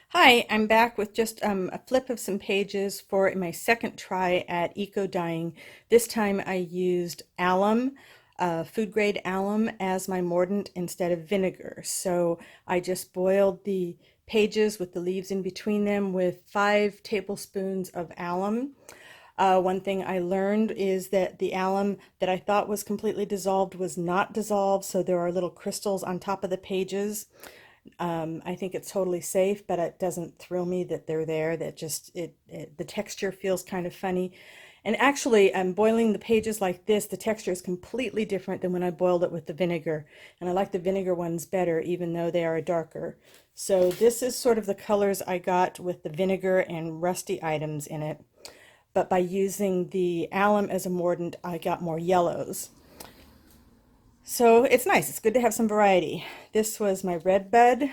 Hi, I'm back with just a flip of some pages for my second try at eco dyeing. This time I used alum, food grade alum, as my mordant instead of vinegar. So I just boiled the pages with the leaves in between them with 5 tablespoons of alum. One thing I learned is that the alum that I thought was completely dissolved was not dissolved, so there are little crystals on top of the pages. I think it's totally safe, but it doesn't thrill me that they're there. That just the texture feels kind of funny. And actually, boiling the pages like this, the texture is completely different than when I boiled it with the vinegar. And I like the vinegar ones better, even though they are darker. So this is sort of the colors I got with the vinegar and rusty items in it. But by using the alum as a mordant, I got more yellows. So it's nice. It's good to have some variety. This was my red bud,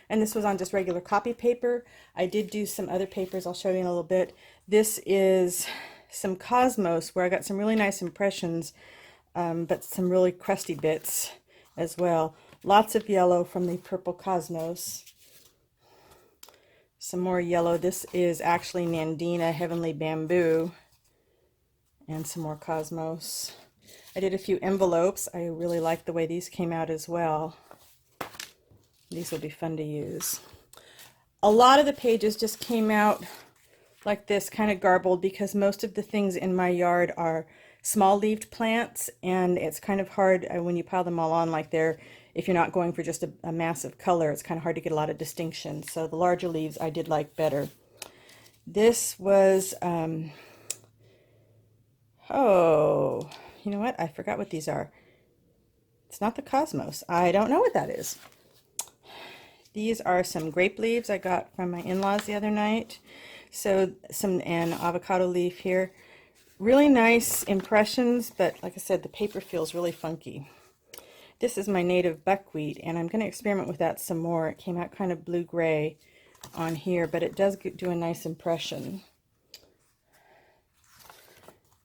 and this was on just regular copy paper. I did do some other papers I'll show you in a little bit. This is some Cosmos where I got some really nice impressions, but some really crusty bits as well. Lots of yellow from the purple Cosmos. Some more yellow. This is actually Nandina Heavenly Bamboo, and some more Cosmos. I did a few envelopes. I really like the way these came out as well. These will be fun to use. A lot of the pages just came out like this, kind of garbled, because most of the things in my yard are small leaved plants, and it's kind of hard when you pile them all on like they're, if you're not going for just a massive color, it's kind of hard to get a lot of distinction. So the larger leaves I did like better. This was, oh, you know what? I forgot what these are. It's not the Cosmos. I don't know what that is. These are some grape leaves I got from my in-laws the other night. So an avocado leaf here. Really nice impressions, but like I said, the paper feels really funky. This is my native buckwheat, and I'm going to experiment with that some more. It came out kind of blue-gray on here, but it does do a nice impression.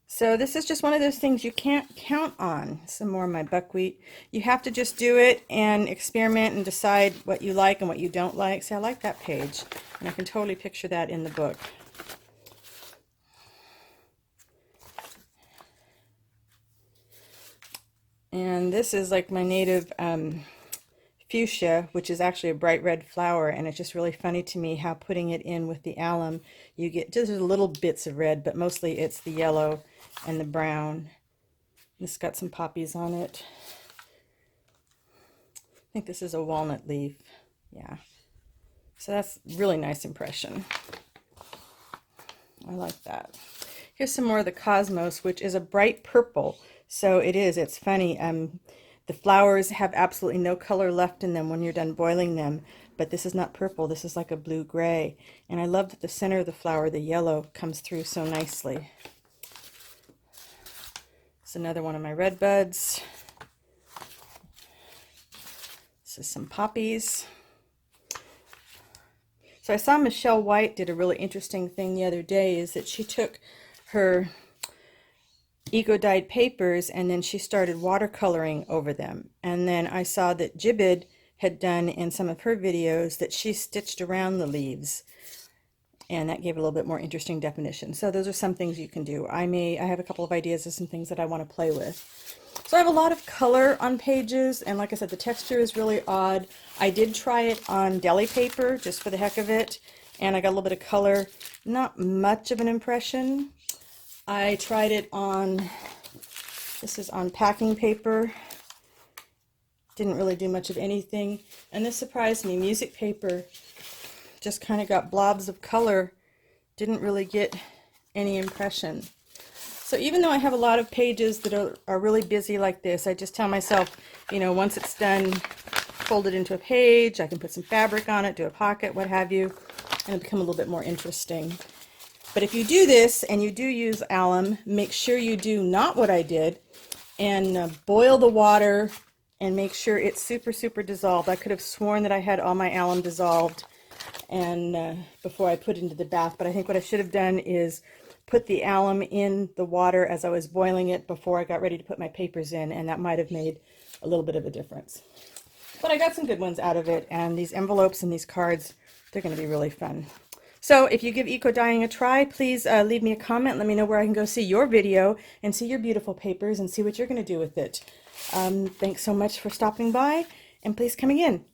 So this is just one of those things you can't count on. Some more of my buckwheat. You have to just do it and experiment and decide what you like and what you don't like. See, I like that page, and I can totally picture that in the book. And this is like my native fuchsia, which is actually a bright red flower, and it's just really funny to me how putting it in with the alum, you get just little bits of red, but mostly it's the yellow and the brown. This got some poppies on it. I think this is a walnut leaf. Yeah. So that's really nice impression. I like that. Here's some more of the Cosmos, which is a bright purple. So it's funny. The flowers have absolutely no color left in them when you're done boiling them, but this is not purple. This is like a blue-gray. And I love that the center of the flower, the yellow, comes through so nicely. It's another one of my red buds. This is some poppies. So I saw Michelle White did a really interesting thing the other day, is that she took her eco-dyed papers and then she started watercoloring over them. And then I saw that Jibbid had done in some of her videos that she stitched around the leaves, and that gave a little bit more interesting definition. So those are some things you can do. I have a couple of ideas of some things that I want to play with. So I have a lot of color on pages, and like I said, the texture is really odd. I did try it on deli paper just for the heck of it, and I got a little bit of color. Not much of an impression. I tried it on, this is on packing paper. Didn't really do much of anything. And this surprised me. Music paper just kind of got blobs of color. Didn't really get any impression. So even though I have a lot of pages that are really busy like this, I just tell myself, once it's done, fold it into a page. I can put some fabric on it, do a pocket, what have you, and it'll become a little bit more interesting. But if you do this and you do use alum, make sure you do not what I did and boil the water and make sure it's super, super dissolved. I could have sworn that I had all my alum dissolved and before I put it into the bath, but I think what I should have done is put the alum in the water as I was boiling it before I got ready to put my papers in, and that might have made a little bit of a difference. But I got some good ones out of it, and these envelopes and these cards They're going to be really fun. So if you give eco dyeing a try, please leave me a comment. Let me know where I can go see your video and see your beautiful papers and see what you're going to do with it. Thanks so much for stopping by, and please come again.